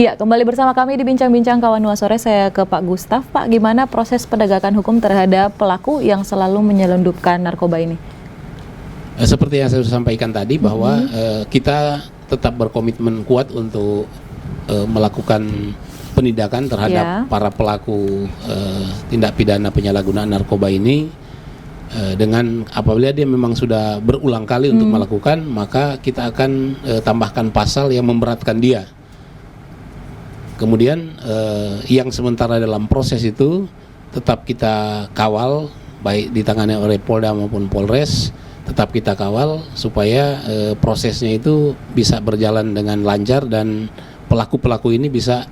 Ya, kembali bersama kami di Bincang-Bincang Kawan Nuan Sore. Saya ke Pak Gustaf. Pak, gimana proses penegakan hukum terhadap pelaku yang selalu menyelundupkan narkoba ini? Seperti yang saya sudah sampaikan tadi bahwa kita tetap berkomitmen kuat untuk melakukan penindakan terhadap para pelaku tindak pidana penyalahgunaan narkoba ini. Dengan apabila dia memang sudah berulang kali untuk melakukan, maka kita akan tambahkan pasal yang memberatkan dia. Kemudian yang sementara dalam proses itu tetap kita kawal, baik ditangani oleh Polda maupun Polres, tetap kita kawal supaya prosesnya itu bisa berjalan dengan lancar dan pelaku-pelaku ini bisa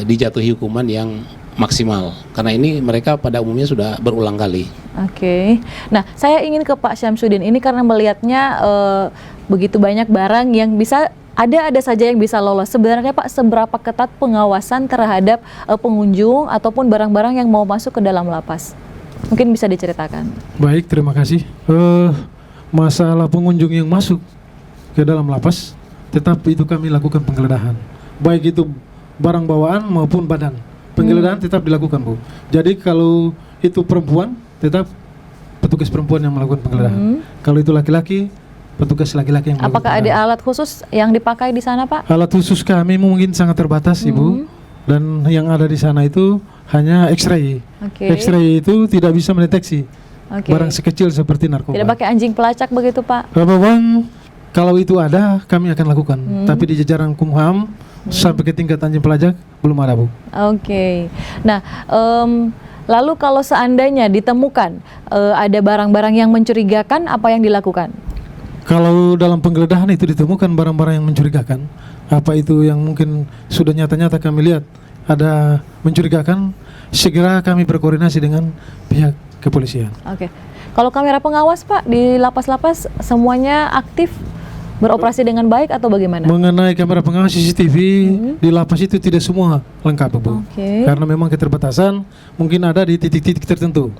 dijatuhi hukuman yang maksimal. Karena ini mereka pada umumnya sudah berulang kali. Oke. Nah, saya ingin ke Pak Syamsuddin ini karena melihatnya begitu banyak barang yang bisa ada saja yang bisa lolos. Sebenarnya Pak, seberapa ketat pengawasan terhadap pengunjung ataupun barang-barang yang mau masuk ke dalam lapas? Mungkin bisa diceritakan. Baik, terima kasih. Masalah pengunjung yang masuk ke dalam lapas, tetap itu kami lakukan penggeledahan. Baik itu barang bawaan maupun badan. Penggeledahan tetap dilakukan, Bu. Jadi kalau itu perempuan, tetap petugas perempuan yang melakukan penggeledahan. Kalau itu laki-laki, petugas laki-laki yang melakukan. Apakah ada alat khusus yang dipakai di sana, Pak? Alat khusus kami mungkin sangat terbatas, Ibu. Dan yang ada di sana itu hanya X-ray. X-ray itu tidak bisa mendeteksi barang sekecil seperti narkoba. Tidak pakai anjing pelacak begitu, Pak? Bang, kalau itu ada, kami akan lakukan. Tapi di jajaran Kumham sampai ke tingkat anjing pelacak belum ada, Bu. Nah, lalu kalau seandainya ditemukan ada barang-barang yang mencurigakan, apa yang dilakukan? Kalau dalam penggeledahan itu ditemukan barang-barang yang mencurigakan, apa itu yang mungkin sudah nyata-nyata kami lihat ada mencurigakan, segera kami berkoordinasi dengan pihak kepolisian. Kalau kamera pengawas, Pak, di lapas-lapas semuanya aktif beroperasi dengan baik atau bagaimana? Mengenai kamera pengawas CCTV di lapas itu tidak semua lengkap, Bu. Karena memang keterbatasan, mungkin ada di titik-titik tertentu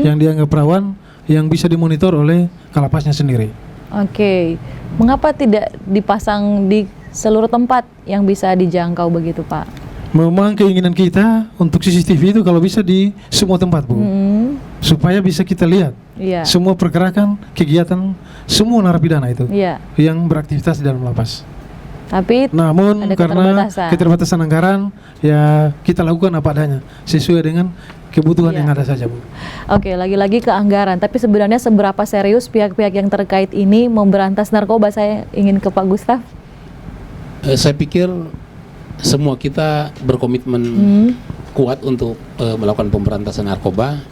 yang dianggap rawan, yang bisa dimonitor oleh kalapasnya sendiri. Mengapa tidak dipasang di seluruh tempat yang bisa dijangkau begitu, Pak? Memang keinginan kita untuk CCTV itu kalau bisa di semua tempat, Bu. Supaya bisa kita lihat semua pergerakan, kegiatan semua narapidana itu yang beraktivitas di dalam lapas. Tapi namun karena keterbatasan anggaran, ya kita lakukan apa adanya sesuai dengan kebutuhan yang ada saja, Bu. Lagi-lagi ke anggaran. Tapi sebenarnya seberapa serius pihak-pihak yang terkait ini memberantas narkoba? Saya ingin ke Pak Gustaf. Saya pikir semua kita berkomitmen kuat untuk melakukan pemberantasan narkoba.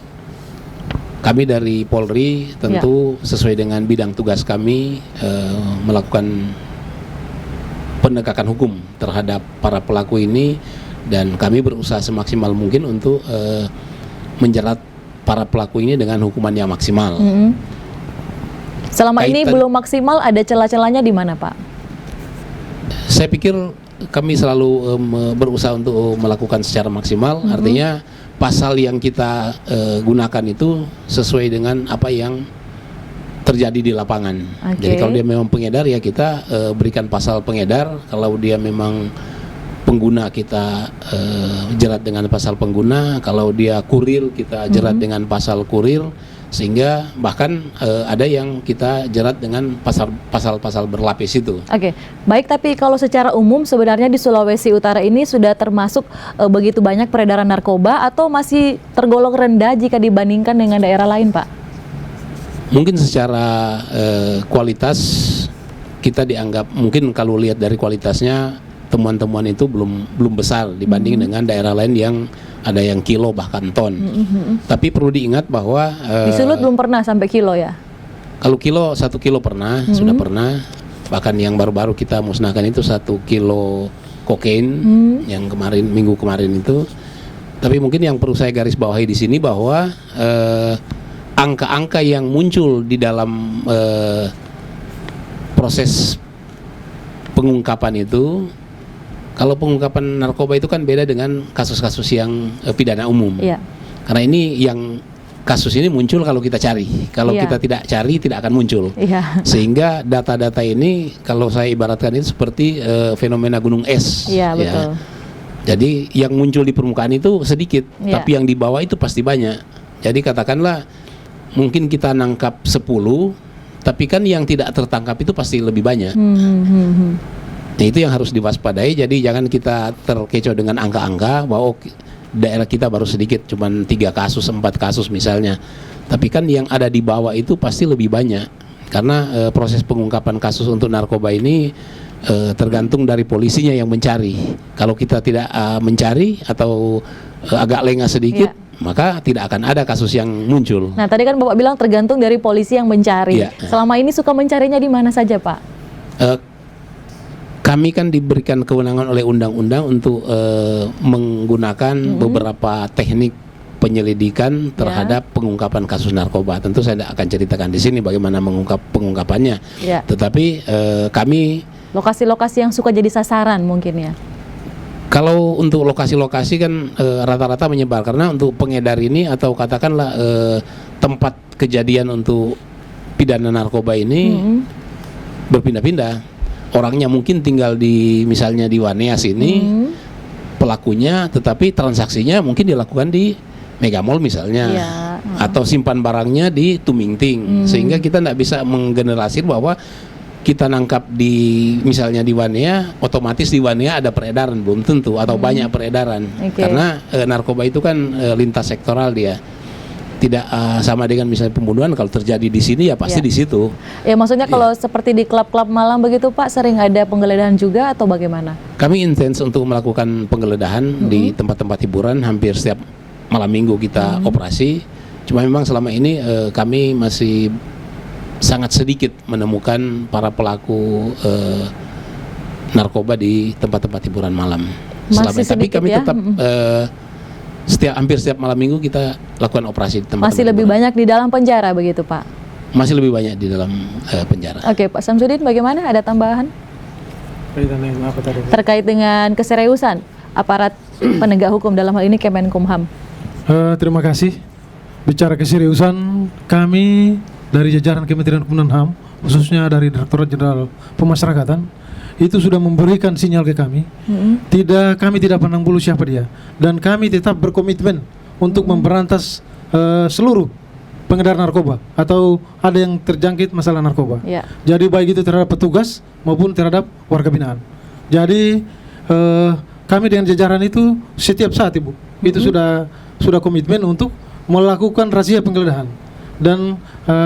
Kami dari Polri tentu sesuai dengan bidang tugas kami melakukan penegakan hukum terhadap para pelaku ini, dan kami berusaha semaksimal mungkin untuk menjerat para pelaku ini dengan hukuman yang maksimal. Selama ini belum maksimal, ada celah-celahnya di mana, Pak? Saya pikir kami selalu berusaha untuk melakukan secara maksimal. Artinya pasal yang kita gunakan itu sesuai dengan apa yang terjadi di lapangan. Jadi kalau dia memang pengedar, ya kita berikan pasal pengedar. Kalau dia memang pengguna, kita jerat dengan pasal pengguna. Kalau dia kurir, kita jerat dengan pasal kurir. Sehingga bahkan ada yang kita jerat dengan pasal-pasal berlapis itu. Baik, tapi kalau secara umum sebenarnya di Sulawesi Utara ini sudah termasuk begitu banyak peredaran narkoba atau masih tergolong rendah jika dibandingkan dengan daerah lain, Pak? Mungkin secara kualitas kita dianggap, mungkin kalau lihat dari kualitasnya, temuan-temuan itu belum besar dibanding dengan daerah lain yang ada yang kilo bahkan ton. Tapi perlu diingat bahwa di Sulut belum pernah sampai kilo ya? Kalau kilo, 1 kilo pernah, sudah pernah. Bahkan yang baru-baru kita musnahkan itu 1 kilo kokain yang minggu kemarin itu. Tapi mungkin yang perlu saya garis bawahi di sini bahwa angka-angka yang muncul di dalam proses pengungkapan itu, kalau pengungkapan narkoba itu kan beda dengan kasus-kasus yang pidana umum. Iya. Karena ini yang kasus ini muncul kalau kita cari. Kalau Iya. kita tidak cari tidak akan muncul. Iya. Sehingga data-data ini kalau saya ibaratkan itu seperti fenomena gunung es. Iya, betul. Jadi yang muncul di permukaan itu sedikit, Iya. tapi yang di bawah itu pasti banyak. Jadi katakanlah mungkin kita nangkap 10, tapi kan yang tidak tertangkap itu pasti lebih banyak. Nah, itu yang harus diwaspadai. Jadi jangan kita terkecoh dengan angka-angka bahwa daerah kita baru sedikit, cuman 3 kasus, 4 kasus misalnya. Tapi kan yang ada di bawah itu pasti lebih banyak. Karena proses pengungkapan kasus untuk narkoba ini tergantung dari polisinya yang mencari. Kalau kita tidak mencari atau agak lengah sedikit, maka tidak akan ada kasus yang muncul. Nah, tadi kan Bapak bilang tergantung dari polisi yang mencari. Iya. Selama ini suka mencarinya di mana saja, Pak? Kami kan diberikan kewenangan oleh undang-undang untuk menggunakan beberapa teknik penyelidikan terhadap pengungkapan kasus narkoba. Tentu saya tidak akan ceritakan di sini bagaimana pengungkapannya. Ya. Tetapi kami Lokasi-lokasi yang suka jadi sasaran mungkin ya. kalau untuk lokasi-lokasi kan rata-rata menyebar, karena untuk pengedar ini atau katakanlah tempat kejadian untuk pidana narkoba ini berpindah-pindah. Orangnya mungkin tinggal di misalnya di Waneas ini, pelakunya, tetapi transaksinya mungkin dilakukan di Mega Mall misalnya, Iya. atau simpan barangnya di Tumingting, sehingga kita tidak bisa menggeneralisir bahwa kita nangkap di misalnya di Wanea, otomatis di Wanea ada peredaran, belum tentu, atau banyak peredaran. Oke. Karena narkoba itu kan lintas sektoral dia. Tidak sama dengan misalnya pembunuhan, kalau terjadi di sini ya pasti Ya. di situ. Ya maksudnya kalau seperti di klub-klub malam begitu Pak, sering ada penggeledahan juga atau bagaimana? Kami intens untuk melakukan penggeledahan di tempat-tempat hiburan hampir setiap malam minggu kita operasi. Cuma memang selama ini kami masih sangat sedikit menemukan para pelaku narkoba di tempat-tempat hiburan malam. Masih Tapi sedikit kami ya? tetap hampir setiap malam minggu kita lakukan operasi di tempat-tempat Masih lebih hiburan. banyak di dalam penjara begitu Pak? Masih lebih banyak di dalam penjara. Oke Pak Samsudin, bagaimana, ada tambahan Kaitan dengan apa tadi? terkait dengan keseriusan aparat penegak hukum dalam hal ini Kemenkumham? Terima kasih. Bicara keseriusan, kami dari jajaran Kementerian Hukum dan HAM, khususnya dari Direktorat Jenderal Pemasyarakatan, itu sudah memberikan sinyal ke kami. Kami tidak pandang bulu siapa dia, dan kami tetap berkomitmen untuk memberantas seluruh pengedar narkoba atau ada yang terjangkit masalah narkoba. Ya. Jadi baik itu terhadap petugas maupun terhadap warga binaan. Jadi kami dengan jajaran itu setiap saat Ibu itu sudah komitmen untuk melakukan razia penggeledahan, dan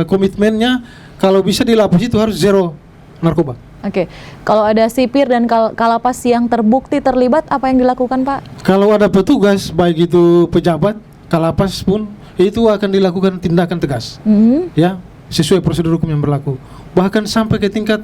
komitmennya kalau bisa di lapas itu harus zero narkoba. Oke, kalau ada sipir dan kalapas yang terbukti terlibat, apa yang dilakukan Pak? Kalau ada petugas baik itu pejabat, kalapas pun itu akan dilakukan tindakan tegas, ya sesuai prosedur hukum yang berlaku. Bahkan sampai ke tingkat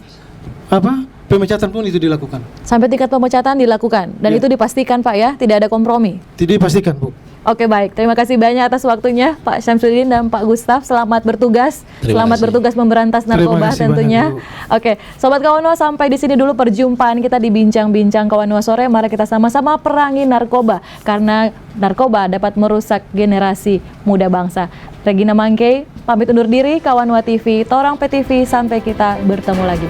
pemecatan pun itu dilakukan. Sampai tingkat pemecatan dilakukan dan Ya. itu dipastikan Pak ya, tidak ada kompromi. Tidak dipastikan Bu. Oke baik, terima kasih banyak atas waktunya Pak Syamsuddin dan Pak Gustaf. Selamat bertugas, Terima selamat kasih. bertugas memberantas Terima narkoba kasih tentunya. banyak, Oke, Sobat Kawanwa, sampai di sini dulu perjumpaan kita di Bincang-Bincang Kawanwa Sore. Mari kita sama-sama perangi narkoba, karena narkoba dapat merusak generasi muda bangsa. Regina Mangkei, pamit undur diri. Kawanwa TV, Torang PTV, sampai kita bertemu lagi.